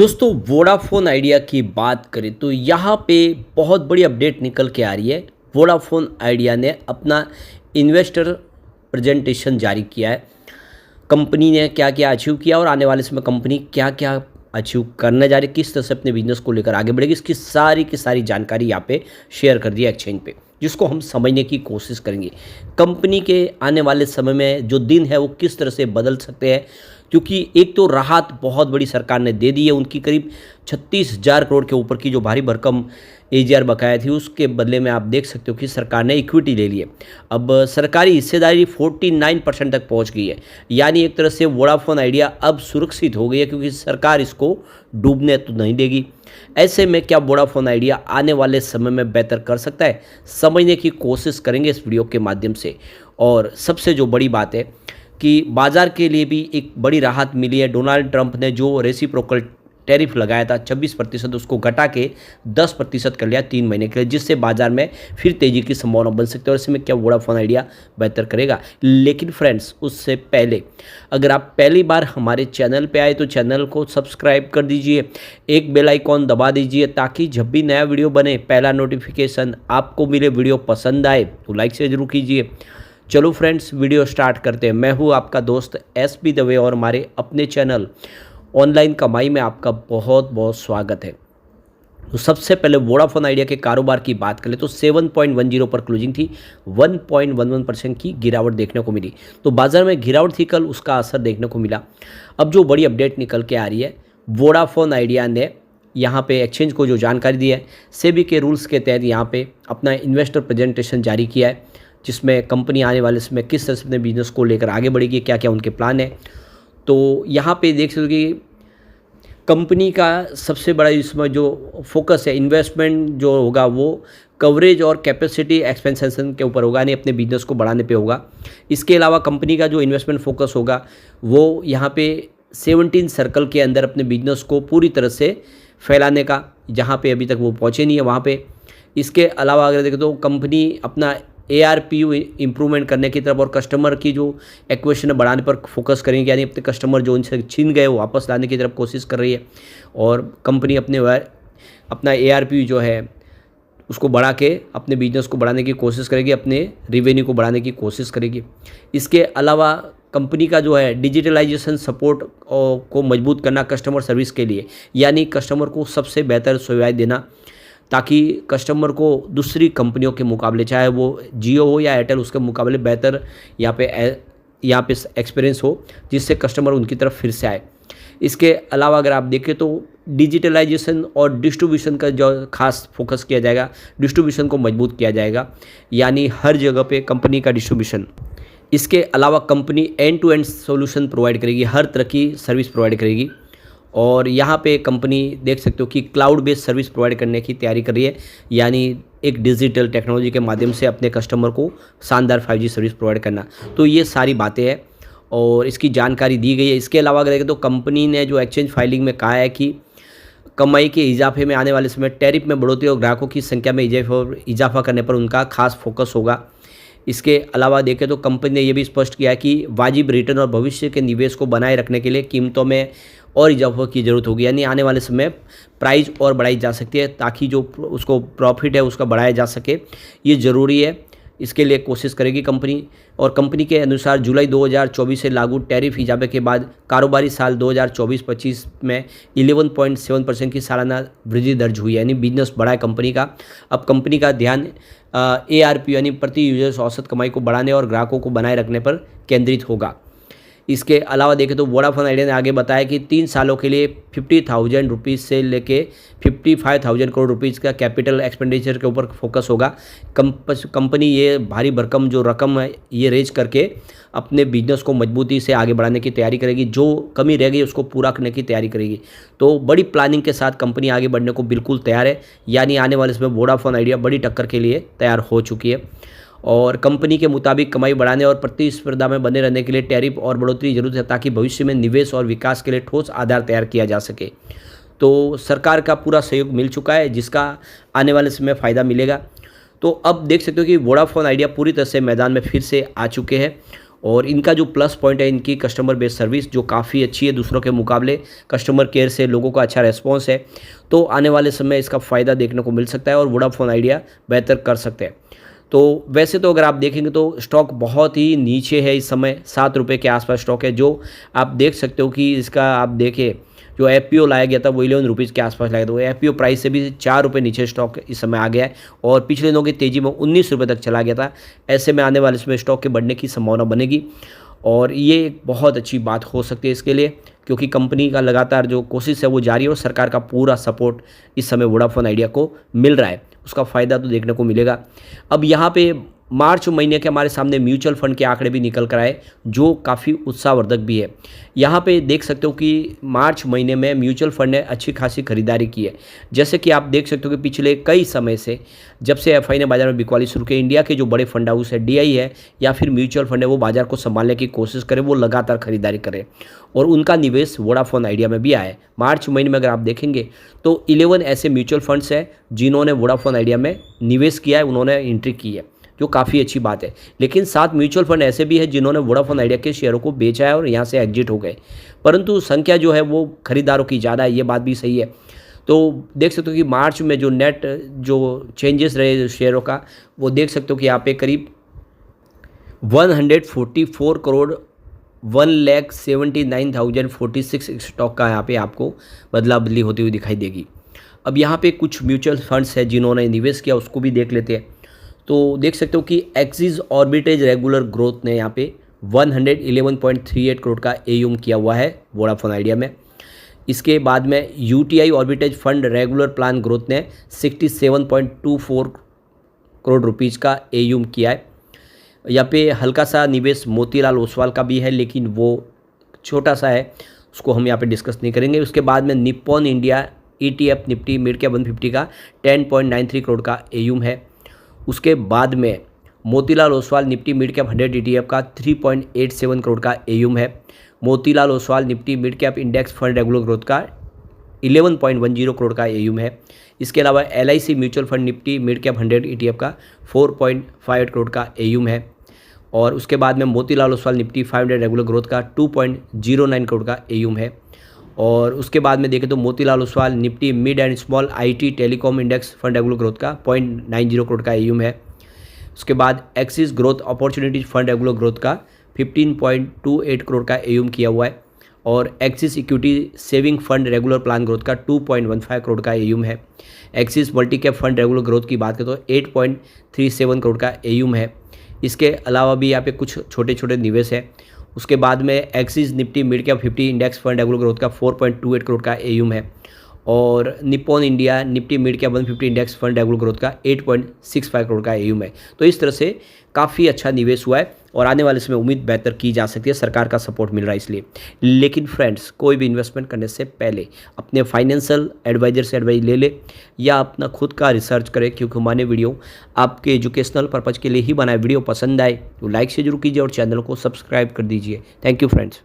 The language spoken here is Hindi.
दोस्तों वोडाफोन आइडिया की बात करें तो यहाँ पे बहुत बड़ी अपडेट निकल के आ रही है। वोडाफोन आइडिया ने अपना इन्वेस्टर प्रेजेंटेशन जारी किया है। कंपनी ने क्या क्या अचीव किया और आने वाले समय कंपनी क्या क्या अचीव करने जा रही है, किस तरह से अपने बिजनेस को लेकर आगे बढ़ेगी, इसकी सारी की सारी जानकारी यहाँ पे शेयर कर दी है एक्सचेंज पे, जिसको हम समझने की कोशिश करेंगे। कंपनी के आने वाले समय में जो दिन है वो किस तरह से बदल सकते हैं, क्योंकि एक तो राहत बहुत बड़ी सरकार ने दे दी है। उनकी करीब 36,000 करोड़ के ऊपर की जो भारी भरकम एजीआर बकाया थी, उसके बदले में आप देख सकते हो कि सरकार ने इक्विटी ले ली है। अब सरकारी हिस्सेदारी 49% तक पहुंच गई है, यानी एक तरह से वोडाफोन आइडिया अब सुरक्षित हो गई है, क्योंकि सरकार इसको डूबने तो नहीं देगी। ऐसे में क्या वोडाफोन आइडिया आने वाले समय में बेहतर कर सकता है, समझने की कोशिश करेंगे इस वीडियो के माध्यम से। और सबसे जो बड़ी बात है कि बाजार के लिए भी एक बड़ी राहत मिली है। डोनाल्ड ट्रंप ने जो रेसिप्रोकल टैरिफ लगाया था 26%, उसको घटा के 10% कर लिया 3 महीने के लिए, जिससे बाजार में फिर तेजी की संभावना बन सकती है। और इसमें क्या वोडाफोन आइडिया बेहतर करेगा। लेकिन फ्रेंड्स, उससे पहले अगर आप पहली बार हमारे चैनल पे आए तो चैनल को सब्सक्राइब कर दीजिए, एक बेल आइकॉन दबा दीजिए, ताकि जब भी नया वीडियो बने पहला नोटिफिकेशन आपको मिले। वीडियो पसंद आए तो लाइक से जरूर कीजिए। चलो फ्रेंड्स, वीडियो स्टार्ट करते हैं। मैं हूँ आपका दोस्त एसबी दवे और हमारे अपने चैनल ऑनलाइन कमाई में आपका बहुत बहुत स्वागत है। तो सबसे पहले वोडाफोन आइडिया के कारोबार की बात करें तो 7.10 पर क्लोजिंग थी, 1.11% की गिरावट देखने को मिली। तो बाजार में गिरावट थी कल, उसका असर देखने को मिला। अब जो बड़ी अपडेट निकल के आ रही है, वोडाफोन आइडिया ने यहाँ पे एक्सचेंज को जो जानकारी दी है, सेबी के रूल्स के तहत यहाँ पे अपना इन्वेस्टर प्रेजेंटेशन जारी किया है, जिसमें कंपनी आने वाले समय किस तरह से अपने बिजनेस को लेकर आगे बढ़ेगी, क्या क्या उनके प्लान है। तो यहाँ पे देख सकते हो कि कंपनी का सबसे बड़ा इसमें जो फोकस है, इन्वेस्टमेंट जो होगा वो कवरेज और कैपेसिटी एक्सपेंशन के ऊपर होगा, यानी अपने बिजनेस को बढ़ाने पे होगा। इसके अलावा कंपनी का जो इन्वेस्टमेंट फोकस होगा वो यहाँ पे 17 सर्कल के अंदर अपने बिजनेस को पूरी तरह से फैलाने का, जहाँ पे अभी तक वो पहुँचे नहीं है वहाँ पे। इसके अलावा अगर देखें तो कंपनी अपना ARPU इम्प्रूवमेंट करने की तरफ और कस्टमर की जो एक्विजिशन बढ़ाने पर फोकस करेंगे, यानी अपने कस्टमर जो उनसे छीन गए वो वापस लाने की तरफ कोशिश कर रही है। और कंपनी अपना ARPU जो है उसको बढ़ा के अपने बिजनेस को बढ़ाने की कोशिश करेगी, अपने रेवेन्यू को बढ़ाने की कोशिश करेगी। इसके अलावा कंपनी का जो है डिजिटलाइजेशन सपोर्ट को मजबूत करना कस्टमर सर्विस के लिए, यानी कस्टमर को सबसे बेहतर सुविधाएं देना, ताकि कस्टमर को दूसरी कंपनियों के मुकाबले, चाहे वो जियो हो या एयरटेल, उसके मुकाबले बेहतर यहाँ पे एक्सपीरियंस हो, जिससे कस्टमर उनकी तरफ फिर से आए। इसके अलावा अगर आप देखें तो डिजिटलाइजेशन और डिस्ट्रीब्यूशन का जो खास फोकस किया जाएगा, डिस्ट्रीब्यूशन को मजबूत किया जाएगा, यानी हर जगह पे कंपनी का डिस्ट्रीब्यूशन। इसके अलावा company end to end solution provide करेगी, हर तरह की सर्विस प्रोवाइड करेगी। और यहाँ पे कंपनी देख सकते हो कि क्लाउड बेस्ड सर्विस प्रोवाइड करने की तैयारी कर रही है, यानी एक डिजिटल टेक्नोलॉजी के माध्यम से अपने कस्टमर को शानदार 5G सर्विस प्रोवाइड करना। तो ये सारी बातें हैं और इसकी जानकारी दी गई है। इसके अलावा अगर देखें तो कंपनी ने जो एक्सचेंज फाइलिंग में कहा है कि कमाई के इजाफे में आने वाले समय टैरिफ में बढ़ोतरी और ग्राहकों की संख्या में इजाफा करने पर उनका खास फोकस होगा। इसके अलावा देखें तो कंपनी ने यह भी स्पष्ट किया है कि वाजिब रिटर्न और भविष्य के निवेश को बनाए रखने के लिए कीमतों में और इजाफा की ज़रूरत होगी, यानी आने वाले समय प्राइस और बढ़ाई जा सकती है, ताकि जो उसको प्रॉफिट है उसका बढ़ाया जा सके। ये ज़रूरी है, इसके लिए कोशिश करेगी कंपनी। और कंपनी के अनुसार जुलाई 2024 से लागू टैरिफ इजाफे के बाद कारोबारी साल 2024-25 में 11.7% की सालाना वृद्धि दर्ज हुई है, यानी बिजनेस बढ़ा है कंपनी का। अब कंपनी का ध्यान ARPU यानी प्रति यूजर्स औसत कमाई को बढ़ाने और ग्राहकों को बनाए रखने पर केंद्रित होगा। इसके अलावा देखें तो वोडाफोन आइडिया ने आगे बताया कि 3 सालों के लिए 50,000 रुपीज़ से लेके 55,000 करोड़ रुपीज़ का कैपिटल एक्सपेंडिचर के ऊपर फोकस होगा। कंपनी ये भारी भरकम जो रकम है ये रेज करके अपने बिजनेस को मजबूती से आगे बढ़ाने की तैयारी करेगी, जो कमी रह गई उसको पूरा करने की तैयारी करेगी। तो बड़ी प्लानिंग के साथ कंपनी आगे बढ़ने को बिल्कुल तैयार है, यानी आने वाले समय वोडाफोन आइडिया बड़ी टक्कर के लिए तैयार हो चुकी है। और कंपनी के मुताबिक कमाई बढ़ाने और प्रतिस्पर्धा में बने रहने के लिए टैरिफ और बढ़ोतरी जरूरत है, ताकि भविष्य में निवेश और विकास के लिए ठोस आधार तैयार किया जा सके। तो सरकार का पूरा सहयोग मिल चुका है, जिसका आने वाले समय फ़ायदा मिलेगा। तो अब देख सकते हो कि वोडाफोन आइडिया पूरी तरह से मैदान में फिर से आ चुके हैं और इनका जो प्लस पॉइंट है, इनकी कस्टमर बेस सर्विस जो काफ़ी अच्छी है दूसरों के मुकाबले, कस्टमर केयर से लोगों का अच्छा रेस्पॉन्स है। तो आने वाले समय इसका फ़ायदा देखने को मिल सकता है और वोडाफोन आइडिया बेहतर कर सकते हैं। तो वैसे तो अगर आप देखेंगे तो स्टॉक बहुत ही नीचे है इस समय, 7 रुपये के आसपास स्टॉक है, जो आप देख सकते हो कि इसका आप देखें जो एफपीओ लाया गया था वो 11 रुपीज़ के आसपास लाया था, वो एफपीओ प्राइस से भी 4 रुपये नीचे स्टॉक इस समय आ गया है और पिछले दिनों की तेज़ी में 19 रुपये तक चला गया था। ऐसे में आने वाले समय स्टॉक के बढ़ने की संभावना बनेगी और ये एक बहुत अच्छी बात हो सकती है इसके लिए, क्योंकि कंपनी का लगातार जो कोशिश है वो जारी है और सरकार का पूरा सपोर्ट इस समय वोडाफोन आइडिया को मिल रहा है, उसका फ़ायदा तो देखने को मिलेगा। अब यहाँ पे मार्च महीने के हमारे सामने म्यूचुअल फंड के आंकड़े भी निकल कर आए जो काफ़ी उत्साहवर्धक भी है। यहाँ पे देख सकते हो कि मार्च महीने में म्यूचुअल फंड ने अच्छी खासी खरीदारी की है। जैसे कि आप देख सकते हो कि पिछले कई समय से जब से एफआई ने बाजार में बिकवाली शुरू की, इंडिया के जो बड़े फंड हाउस है, डीआई है या फिर म्यूचुअल फंड है, वो बाजार को संभालने की कोशिश करें, वो लगातार खरीदारी करें और उनका निवेश वोडाफोन आइडिया में भी आया है। मार्च महीने में अगर आप देखेंगे तो 11 ऐसे म्यूचुअल फंड्स हैं जिन्होंने वोडाफोन आइडिया में निवेश किया है, उन्होंने एंट्री की है, जो काफ़ी अच्छी बात है। लेकिन 7 म्यूचुअल फंड ऐसे भी हैं जिन्होंने वोडाफोन आइडिया के शेयरों को बेचा है और यहाँ से एग्जिट हो गए, परंतु संख्या जो है वो खरीदारों की ज़्यादा है, ये बात भी सही है। तो देख सकते हो कि मार्च में जो नेट जो चेंजेस रहे शेयरों का, वो देख सकते हो कि यहाँ पे करीब 144 करोड़ 1,79,046 स्टॉक का यहाँ पे आपको बदला बदली होती हुई दिखाई देगी। अब यहाँ पे कुछ म्यूचुअल फंड्स हैं जिन्होंने निवेश किया, उसको भी देख लेते हैं। तो देख सकते हो कि एक्सिस ऑर्बिटेज रेगुलर ग्रोथ ने यहाँ पे 111.38 करोड़ का एयूम किया हुआ है वोडाफोन आइडिया में। इसके बाद में UTI arbitrage fund regular plan growth ने 67.24 करोड़ रुपीज़ का एयूम किया है। यहाँ पे हल्का सा निवेश मोतीलाल ओसवाल का भी है, लेकिन वो छोटा सा है, उसको हम यहाँ पे डिस्कस नहीं करेंगे। उसके बाद में Nippon India ETF Nifty mid cap 150 का 10.93 करोड़ का एयूम है। उसके बाद में Motilal Oswal Nifty mid cap 100 ETF का 3.87 करोड़ का एयूम है। Motilal Oswal Nifty mid cap index fund regular growth का 11.10 करोड़ का एयूम है। इसके अलावा LIC mutual fund Nifty mid cap 100 ETF का 4.58 करोड़ का एयूम है। और उसके बाद में Motilal Oswal Nifty 500 regular growth का 2.09 करोड़ का एयूम है। और उसके बाद में देखें तो Motilal Oswal Nifty mid and small IT telecom index fund regular growth का 0.90 करोड़ का एयूम है। उसके बाद axis growth opportunities fund regular growth का 15.28 करोड़ का एयूम किया हुआ है। और axis equity saving fund regular plan growth का 2.15 करोड़ का एयूम है। Axis multi cap fund regular growth की बात करें तो 8.37 करोड़ का एयूम है। इसके अलावा भी यहाँ पे कुछ छोटे छोटे निवेश है। उसके बाद में axis Nifty mid cap 50 index fund regular growth का 4.28 करोड़ का एयूम है। और Nippon India Nifty mid cap 150 index fund regular growth का 8.65 करोड़ का एयूम है। तो इस तरह से काफ़ी अच्छा निवेश हुआ है और आने वाले समय उम्मीद बेहतर की जा सकती है, सरकार का सपोर्ट मिल रहा है इसलिए। लेकिन फ्रेंड्स, कोई भी इन्वेस्टमेंट करने से पहले अपने फाइनेंशियल एडवाइजर से एडवाइस ले ले या अपना खुद का रिसर्च करें, क्योंकि हमारे वीडियो आपके एजुकेशनल पर्पज़ के लिए ही बनाए। वीडियो पसंद आए तो लाइक से जरूर कीजिए और चैनल को सब्सक्राइब कर दीजिए। Thank you friends.